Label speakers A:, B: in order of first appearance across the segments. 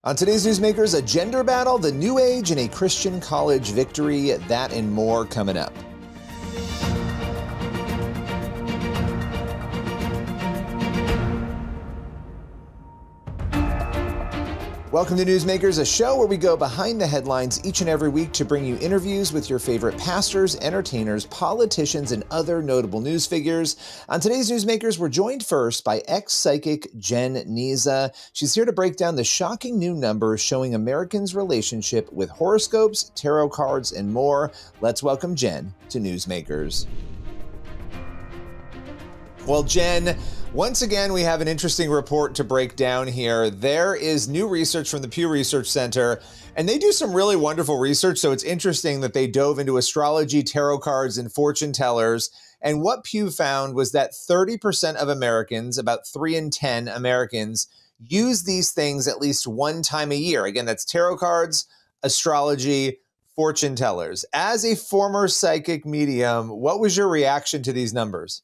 A: On today's Newsmakers, a gender battle, the New Age, and a Christian college victory. That and more coming up. Welcome to Newsmakers, a show where we go behind the headlines each and every week to bring you interviews with your favorite pastors, entertainers, politicians, and other notable news figures. On today's Newsmakers, we're joined first by ex-psychic Jen Niza. She's here to break down the shocking new numbers showing Americans' relationship with horoscopes, tarot cards, and more. Let's welcome Jen to Newsmakers. Well, Jen, once again, we have an interesting report to break down here. There is new research from the Pew Research Center, and they do some really wonderful research. So it's interesting that they dove into astrology, tarot cards, and fortune tellers. And what Pew found was that 30% of Americans, about 3 in 10 Americans, use these things at least one time a year. Again, that's tarot cards, astrology, fortune tellers. As a former psychic medium, what was your reaction to these numbers?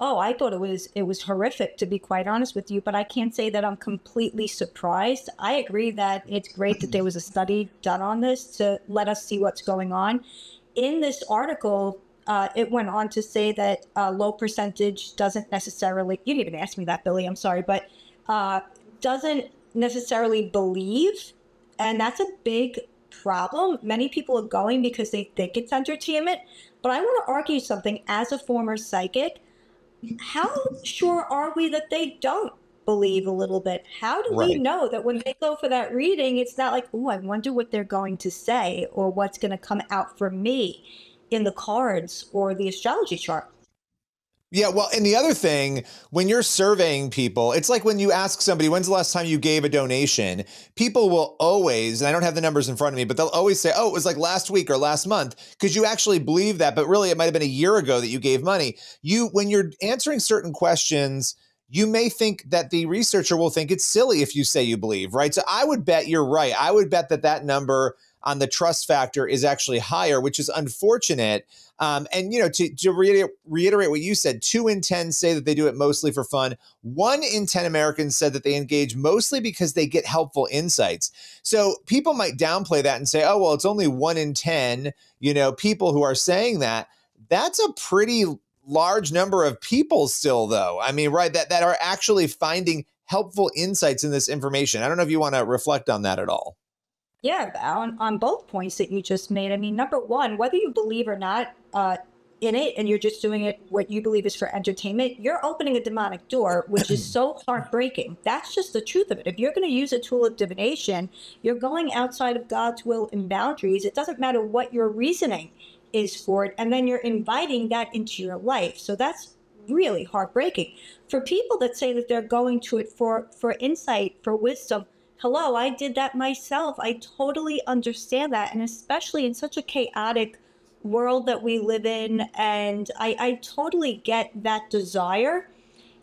B: Oh, I thought it was horrific, to be quite honest with you, but I can't say that I'm completely surprised. I agree that it's great that there was a study done on this to let us see what's going on. In this article, it went on to say that low percentage doesn't necessarily, you didn't even ask me that, Billy, I'm sorry, but doesn't necessarily believe, and that's a big problem. Many people are going because they think it's entertainment, but I want to argue something as a former psychic. How sure are we that they don't believe a little bit? How do we know that when they go for that reading, it's not like, oh, I wonder what they're going to say or what's going to come out for me in the cards or the astrology chart?
A: Yeah, well, and the other thing, when you're surveying people, it's like when you ask somebody, when's the last time you gave a donation? People will always, and I don't have the numbers in front of me, but they'll always say, oh, it was like last week or last month, because you actually believe that, but really it might have been a year ago that you gave money. When you're answering certain questions, you may think that the researcher will think it's silly if you say you believe, right? So I would bet you're right. I would bet that that number on the trust factor is actually higher, which is unfortunate. And, you know, to reiterate what you said, 2 in 10 say that they do it mostly for fun. 1 in 10 Americans said that they engage mostly because they get helpful insights. So people might downplay that and say, oh, well, it's only 1 in 10, you know, people who are saying that. That's a pretty large number of people still, though. I mean, right, that are actually finding helpful insights in this information. I don't know if you want to reflect on that at all.
B: Yeah, on both points that you just made. I mean, number one, whether you believe or not in it, and you're just doing it what you believe is for entertainment, you're opening a demonic door, which is so heartbreaking. That's just the truth of it. If you're going to use a tool of divination, you're going outside of God's will and boundaries. It doesn't matter what your reasoning is for it, and then you're inviting that into your life. So that's really heartbreaking. For people that say that they're going to it for insight, for wisdom, hello, I did that myself. I totally understand that. And especially in such a chaotic world that we live in. And I totally get that desire.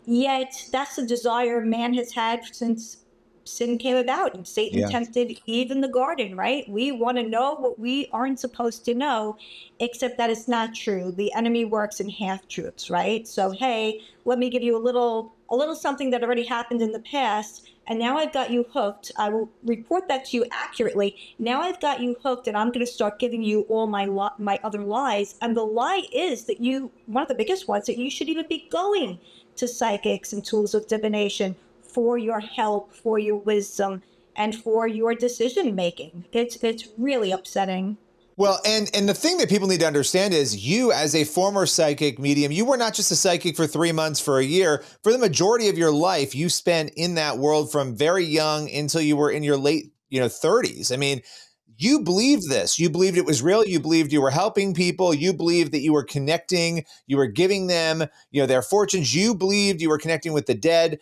B: Yet that's the desire man has had since sin came about and Satan tempted Eve in the garden, right? We want to know what we aren't supposed to know, except that it's not true. The enemy works in half truths, right? So, hey, let me give you a little something that already happened in the past. And now I've got you hooked. I will report that to you accurately. Now I've got you hooked, and I'm going to start giving you all my other lies. And the lie is that one of the biggest ones, that you should even be going to psychics and tools of divination for your help, for your wisdom, and for your decision making. It's really upsetting.
A: Well, and the thing that people need to understand is you, as a former psychic medium, you were not just a psychic for 3 months, for a year. For the majority of your life, you spent in that world from very young until you were in your late, 30s. I mean, you believed this. You believed it was real. You believed you were helping people. You believed that you were connecting. You were giving them, their fortunes. You believed you were connecting with the dead.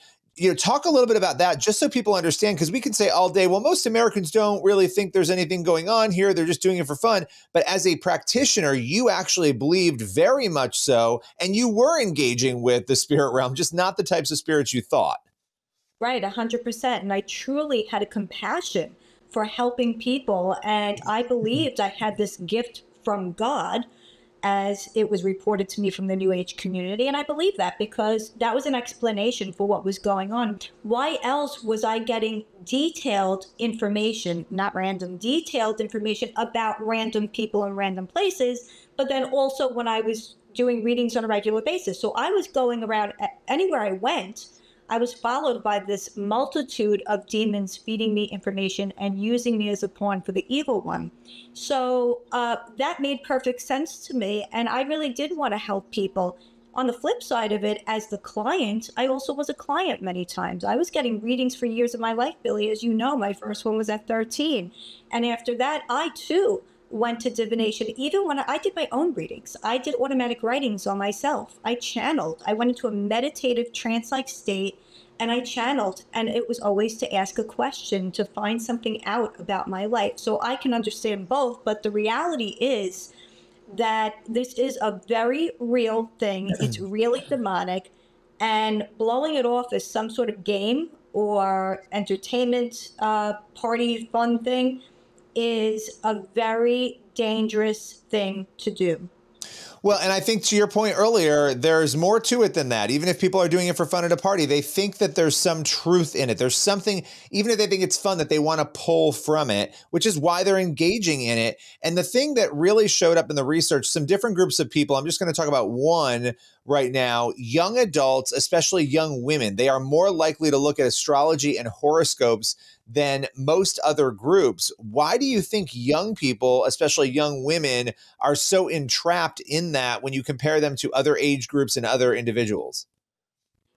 A: Talk a little bit about that, just so people understand, because we can say all day, well, most Americans don't really think there's anything going on here. They're just doing it for fun. But as a practitioner, you actually believed very much so, and you were engaging with the spirit realm, just not the types of spirits you thought.
B: Right, 100%. And I truly had a compassion for helping people. And I believed I had this gift from God. as it was reported to me from the New Age community. And I believe that because that was an explanation for what was going on. Why else was I getting detailed information, not random, detailed information about random people and random places, but then also when I was doing readings on a regular basis. So I was going around anywhere I went, I was followed by this multitude of demons feeding me information and using me as a pawn for the evil one. So that made perfect sense to me. And I really did want to help people. On the flip side of it, as the client, I also was a client many times. I was getting readings for years of my life, Billy. As you know, my first one was at 13. And after that, I too went to divination. Even when I did my own readings, I did automatic writings on myself. I channeled. I went into a meditative trance-like state and I channeled, and it was always to ask a question, to find something out about my life. So I can understand both, but the reality is that this is a very real thing. It's really demonic, and blowing it off as some sort of game or entertainment party fun thing is a very dangerous thing to do.
A: Well, and I think to your point earlier, there's more to it than that. Even if people are doing it for fun at a party, they think that there's some truth in it. There's something, even if they think it's fun, that they want to pull from it, which is why they're engaging in it. And the thing that really showed up in the research, some different groups of people, I'm just going to talk about one right now, young adults, especially young women, they are more likely to look at astrology and horoscopes than most other groups. Why do you think young people, especially young women, are so entrapped in that when you compare them to other age groups and other individuals?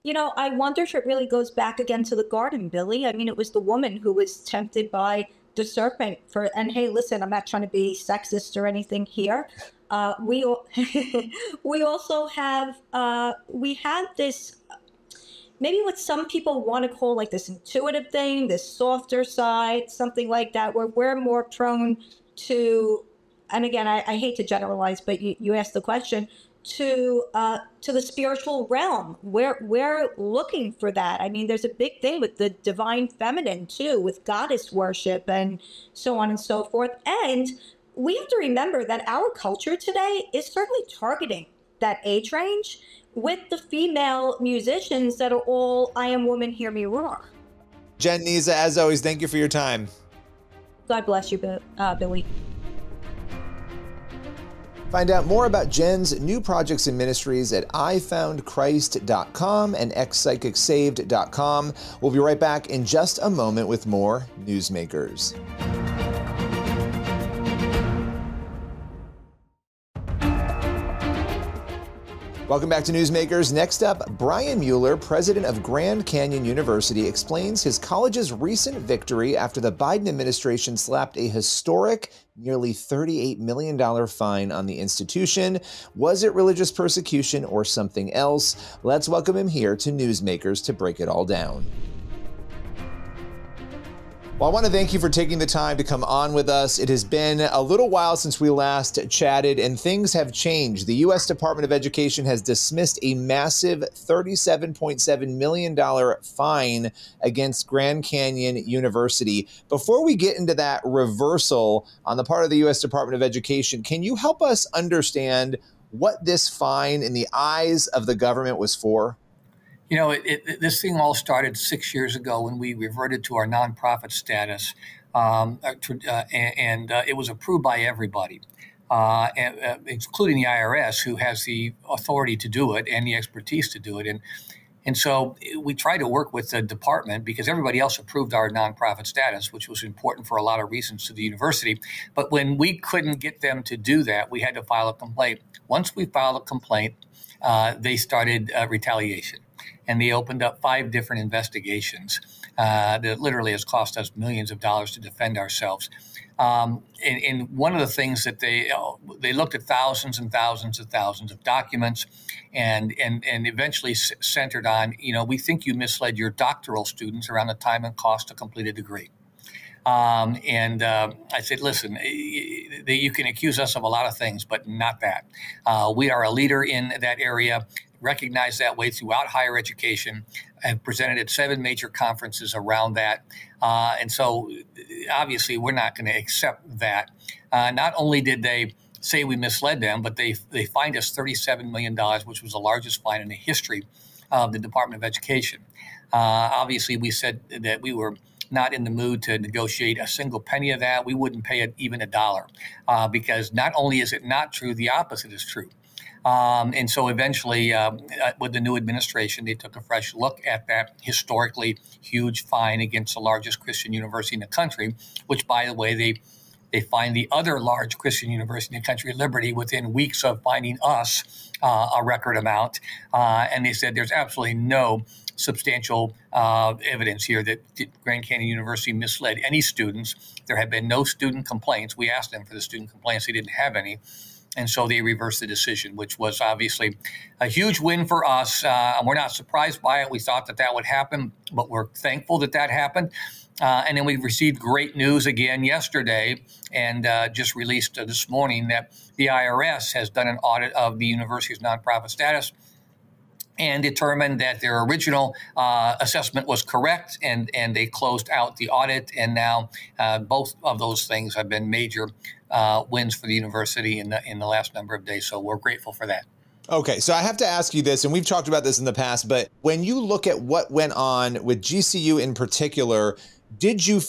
B: You know, I wonder if it really goes back again to the garden, Billy. I mean, it was the woman who was tempted by the serpent and hey, listen, I'm not trying to be sexist or anything here. We we also have we have this, maybe what some people want to call like this intuitive thing, this softer side, something like that, where we're more prone to, and again, I hate to generalize, but you asked the question, to the spiritual realm. We're looking for that. I mean, there's a big thing with the divine feminine too, with goddess worship and so on and so forth. And we have to remember that our culture today is certainly targeting that age range with the female musicians that are all, I am woman, hear me roar.
A: Jen Niza, as always, thank you for your time.
B: God bless you, Billy.
A: Find out more about Jen's new projects and ministries at ifoundchrist.com and xpsychicsaved.com. We'll be right back in just a moment with more Newsmakers. Welcome back to Newsmakers. Next up, Brian Mueller, president of Grand Canyon University, explains his college's recent victory after the Biden administration slapped a historic, nearly $38 million fine on the institution. Was it religious persecution or something else? Let's welcome him here to Newsmakers to break it all down. Well, I want to thank you for taking the time to come on with us. It has been a little while since we last chatted, and things have changed. The U.S. Department of Education has dismissed a massive $37.7 million fine against Grand Canyon University. Before we get into that reversal on the part of the U.S. Department of Education, can you help us understand what this fine in the eyes of the government was for?
C: You know, this thing all started 6 years ago when we reverted to our nonprofit status, and it was approved by everybody, including the IRS, who has the authority to do it and the expertise to do it. And so we tried to work with the department because everybody else approved our nonprofit status, which was important for a lot of reasons to the university. But when we couldn't get them to do that, we had to file a complaint. Once we filed a complaint, they started retaliation. And they opened up 5 different investigations that literally has cost us millions of dollars to defend ourselves. And one of the things that they looked at thousands and thousands and thousands of documents and eventually centered on, we think you misled your doctoral students around the time and cost to complete a degree. I said, listen, you can accuse us of a lot of things, but not that. We are a leader in that area, recognized that way throughout higher education, and presented at 7 major conferences around that. And so obviously we're not going to accept that. Not only did they say we misled them, but they fined us $37 million, which was the largest fine in the history of the Department of Education. Obviously, we said that we were not in the mood to negotiate a single penny of that. We wouldn't pay it even $1 because not only is it not true, the opposite is true. And so eventually, with the new administration, they took a fresh look at that historically huge fine against the largest Christian university in the country, which, by the way, they fined the other large Christian university in the country, Liberty, within weeks of finding us a record amount. And they said there's absolutely no substantial evidence here that Grand Canyon University misled any students. There have been no student complaints. We asked them for the student complaints. They didn't have any. And so they reversed the decision, which was obviously a huge win for us. We're not surprised by it. We thought that would happen, but we're thankful that happened. And then we received great news again yesterday and just released this morning that the IRS has done an audit of the university's nonprofit status and determined that their original assessment was correct, and they closed out the audit. And now both of those things have been major wins for the university in the last number of days. So we're grateful for that.
A: Okay, so I have to ask you this, and we've talked about this in the past, but when you look at what went on with GCU in particular, do you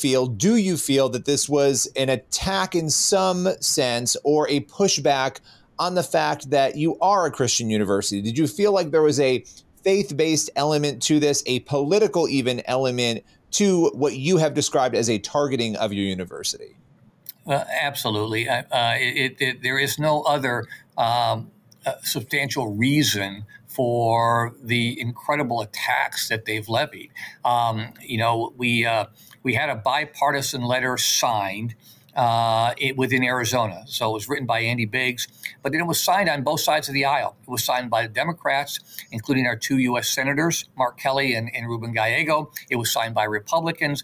A: feel that this was an attack in some sense or a pushback on the fact that you are a Christian university? Did you feel like there was a faith-based element to this, a political even element to what you have described as a targeting of your university?
C: Absolutely. There is no other substantial reason for the incredible attacks that they've levied. We had a bipartisan letter signed within Arizona. So it was written by Andy Biggs, but then it was signed on both sides of the aisle. It was signed by the Democrats, including our two U.S. senators, Mark Kelly and Ruben Gallego. It was signed by Republicans.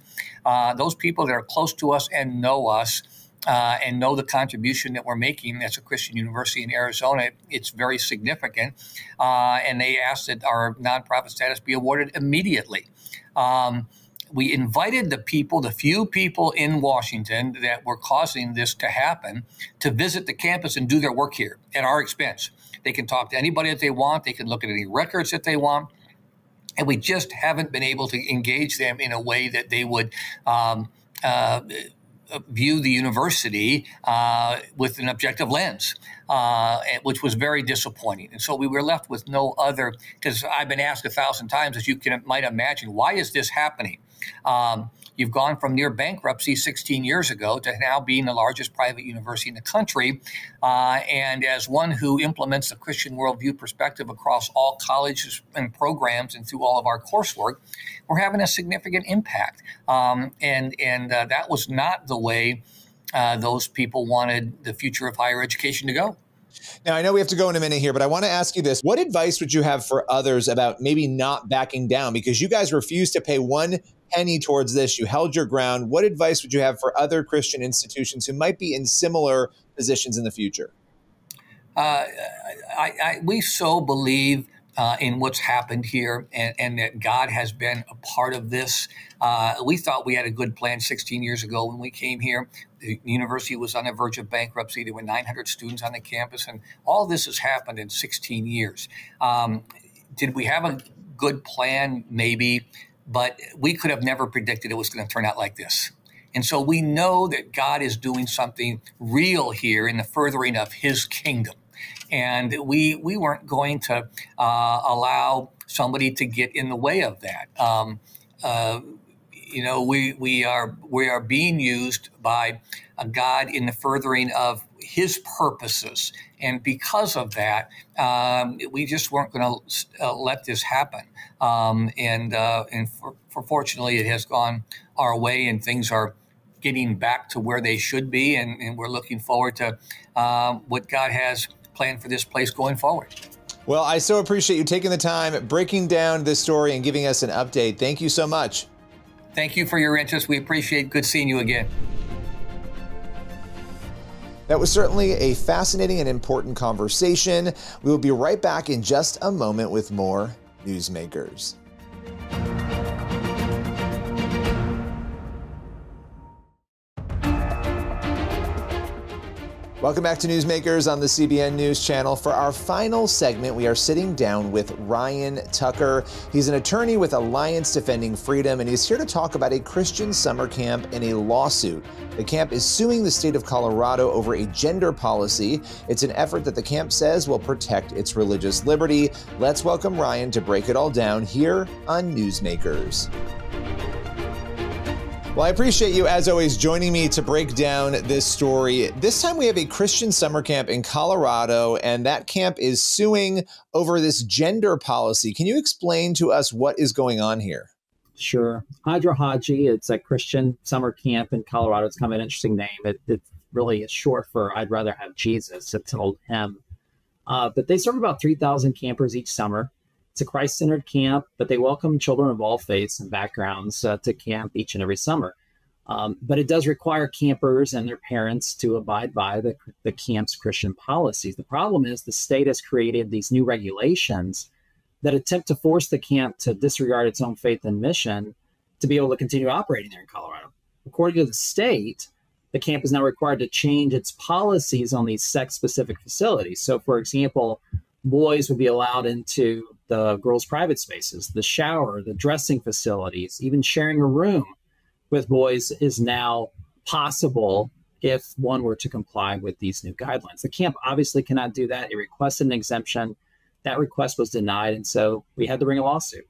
C: Those people that are close to us and know us and know the contribution that we're making as a Christian university in Arizona, it's very significant. And they asked that our nonprofit status be awarded immediately. We invited the few people in Washington that were causing this to happen, to visit the campus and do their work here at our expense. They can talk to anybody that they want. They can look at any records that they want. And we just haven't been able to engage them in a way that they would view the university with an objective lens, which was very disappointing. And so we were left with no other, because I've been asked 1,000 times, as you might imagine, why is this happening? You've gone from near bankruptcy 16 years ago to now being the largest private university in the country. And as one who implements the Christian worldview perspective across all colleges and programs and through all of our coursework, we're having a significant impact. And that was not the way those people wanted the future of higher education to go.
A: Now, I know we have to go in a minute here, but I want to ask you this. What advice would you have for others about maybe not backing down? Because you guys refused to pay one penny towards this. You held your ground. What advice would you have for other Christian institutions who might be in similar positions in the future?
C: We so believe in what's happened here and that God has been a part of this. We thought we had a good plan 16 years ago when we came here. The university was on the verge of bankruptcy. There were 900 students on the campus, and all this has happened in 16 years. Did we have a good plan? Maybe, but we could have never predicted it was going to turn out like this. And so we know that God is doing something real here in the furthering of his kingdom. And we weren't going to allow somebody to get in the way of that. We are being used by a God in the furthering of his purposes. And because of that, we just weren't going to let this happen. Fortunately, it has gone our way, and things are getting back to where they should be. And we're looking forward to what God has planned for this place going forward.
A: Well, I so appreciate you taking the time, breaking down this story and giving us an update. Thank you so much.
C: Thank you for your interest. We appreciate good seeing you again.
A: That was certainly a fascinating and important conversation. We will be right back in just a moment with more Newsmakers. Welcome back to Newsmakers on the CBN News Channel. For our final segment, we are sitting down with Ryan Tucker. He's an attorney with Alliance Defending Freedom, and he's here to talk about a Christian summer camp and a lawsuit. The camp is suing the state of Colorado over a gender policy. It's an effort that the camp says will protect its religious liberty. Let's welcome Ryan to break it all down here on Newsmakers. Well, I appreciate you, as always, joining me to break down this story. This time we have a Christian summer camp in Colorado, and that camp is suing over this gender policy. Can you explain to us what is going on here?
D: Sure. Hydra Haji, it's a Christian summer camp in Colorado. It's kind of an interesting name. It really is short for I'd rather have Jesus. It's an old hymn. But they serve about 3,000 campers each summer. It's a Christ-centered camp, but they welcome children of all faiths and backgrounds to camp each and every summer. But it does require campers and their parents to abide by the camp's Christian policies. The problem is the state has created these new regulations that attempt to force the camp to disregard its own faith and mission to be able to continue operating there in Colorado. According to the state, the camp is now required to change its policies on these sex-specific facilities. So, for example, boys would be allowed into the girls' private spaces, the shower, the dressing facilities, even sharing a room with boys is now possible if one were to comply with these new guidelines. The camp obviously cannot do that. It requested an exemption. That request was denied, and so we had to bring a lawsuit.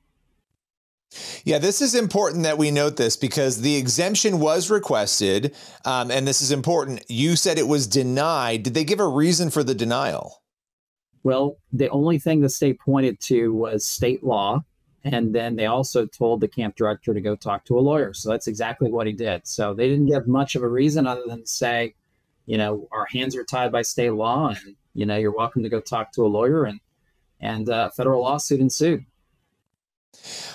A: Yeah, this is important that we note this because the exemption was requested, and this is important. You said it was denied. Did they give a reason for the denial?
D: Well, the only thing the state pointed to was state law, and then they also told the camp director to go talk to a lawyer. So that's exactly what he did. So they didn't give much of a reason other than say, you know, our hands are tied by state law, and, you know, you're welcome to go talk to a lawyer, and federal lawsuit ensued.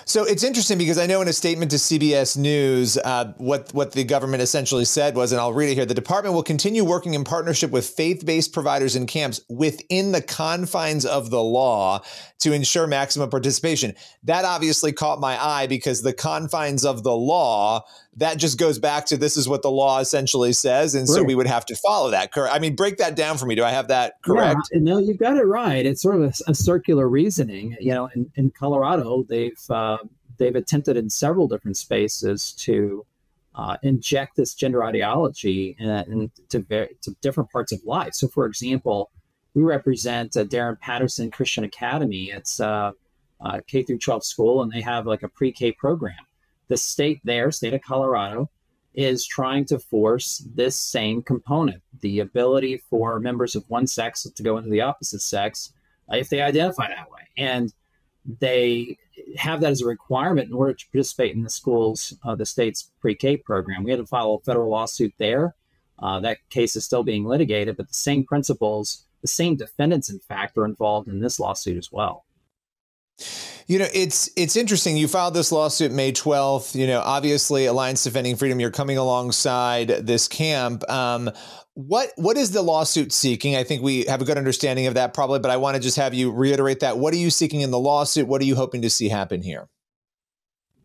A: So it's interesting because I know in a statement to CBS News, what the government essentially said was, and I'll read it here, the department will continue working in partnership with faith-based providers and camps within the confines of the law to ensure maximum participation. That obviously caught my eye because the confines of the law, that just goes back to this is what the law essentially says. And so we would have to follow that. Correct? I mean, break that down for me. Do I have that correct?
D: Yeah, no, you've got it right. It's sort of a circular reasoning. You know, in Colorado, they've attempted in several different spaces to inject this gender ideology into different parts of life. So, for example, we represent Darren Patterson Christian Academy. It's a K through 12 school, and they have like a pre-K program. The state of Colorado, is trying to force this same component, the ability for members of one sex to go into the opposite sex if they identify that way. And they have that as a requirement in order to participate in the schools, the state's pre-K program. We had to file a federal lawsuit there. That case is still being litigated, but the same principles, the same defendants, in fact, are involved in this lawsuit as well.
A: You know, it's interesting. You filed this lawsuit May 12th. You know, obviously, Alliance Defending Freedom, you're coming alongside this camp. What is the lawsuit seeking? I think we have a good understanding of that probably, but I want to just have you reiterate that. What are you seeking in the lawsuit? What are you hoping to see happen here?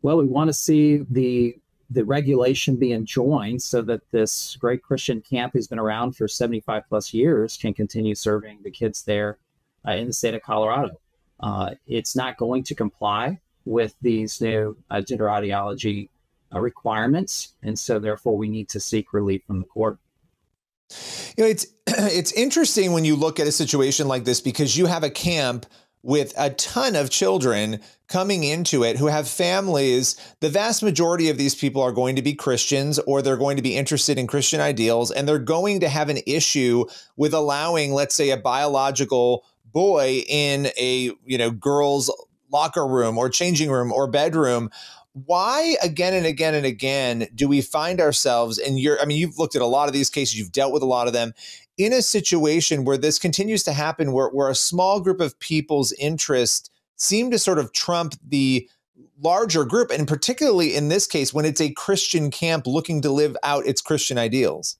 D: Well, we want to see the regulation be enjoined so that this great Christian camp who's been around for 75 plus years can continue serving the kids there in the state of Colorado. It's not going to comply with these new gender ideology requirements, and so therefore we need to seek relief from the court.
A: You know, it's interesting when you look at a situation like this because you have a camp with a ton of children coming into it who have families. The vast majority of these people are going to be Christians, or they're going to be interested in Christian ideals, and they're going to have an issue with allowing, let's say, a biological boy in a, you know, girls' locker room or changing room or bedroom. Why again and again and again do we find ourselves in you've looked at a lot of these cases, you've dealt with a lot of them, in a situation where this continues to happen, where a small group of people's interests seem to sort of trump the larger group, and particularly in this case, when it's a Christian camp looking to live out its Christian ideals?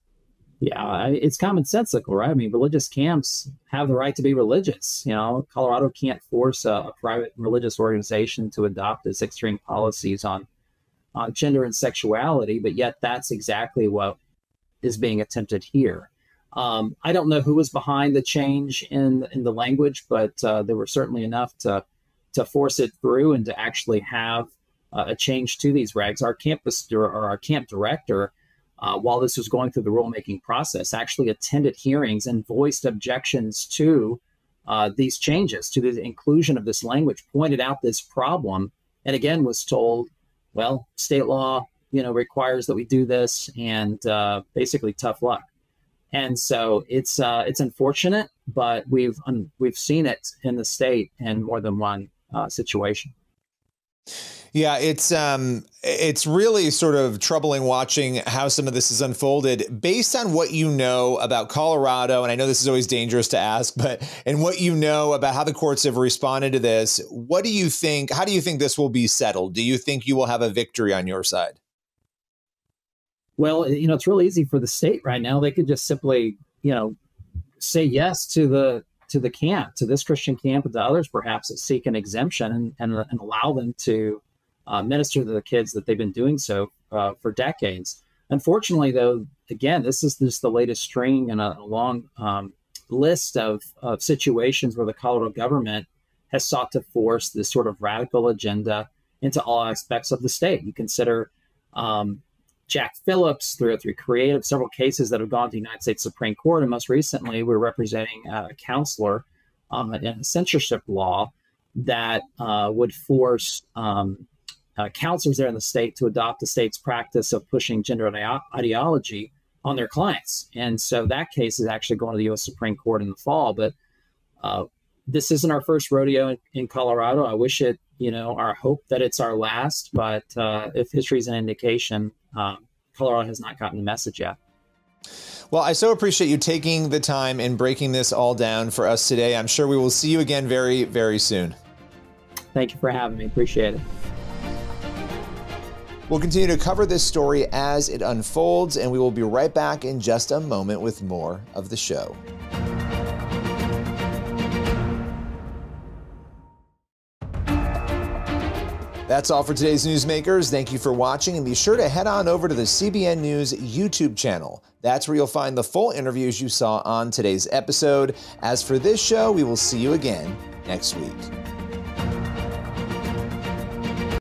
D: Yeah, it's commonsensical, right? I mean, religious camps have the right to be religious. You know, Colorado can't force a private religious organization to adopt its extreme policies on gender and sexuality, but yet that's exactly what is being attempted here. I don't know who was behind the change in the language, but there were certainly enough to force it through and to actually have a change to these regs. Our campus or our camp director, while this was going through the rulemaking process, actually attended hearings and voiced objections to these changes, to the inclusion of this language, pointed out this problem, and again was told, well, state law, requires that we do this, and basically tough luck. And so it's unfortunate, but we've seen it in the state in more than one situation.
A: Yeah, it's really sort of troubling watching how some of this is unfolded based on what you know about Colorado. And I know this is always dangerous to ask, but and what you know about how the courts have responded to this, what do you think? How do you think this will be settled? Do you think you will have a victory on your side?
D: Well, it's really easy for the state right now. They could just simply, say yes to the camp, to this Christian camp, and to others perhaps that seek an exemption and allow them to minister to the kids that they've been doing so for decades. Unfortunately, though, again, this is just the latest string in a long list of situations where the Colorado government has sought to force this sort of radical agenda into all aspects of the state. You consider Jack Phillips through Creative, several cases that have gone to the United States Supreme Court. And most recently, we're representing a counselor in a censorship law that would force counselors there in the state to adopt the state's practice of pushing gender ideology on their clients. And so that case is actually going to the U.S. Supreme Court in the fall. But this isn't our first rodeo in Colorado. I wish it, our hope that it's our last. But if history is an indication, Colorado has not gotten the message yet.
A: Well, I so appreciate you taking the time and breaking this all down for us today. I'm sure we will see you again very, very soon.
D: Thank you for having me. Appreciate it.
A: We'll continue to cover this story as it unfolds, and we will be right back in just a moment with more of the show. That's all for today's Newsmakers. Thank you for watching, and be sure to head on over to the CBN News YouTube channel. That's where you'll find the full interviews you saw on today's episode. As for this show, we will see you again next week.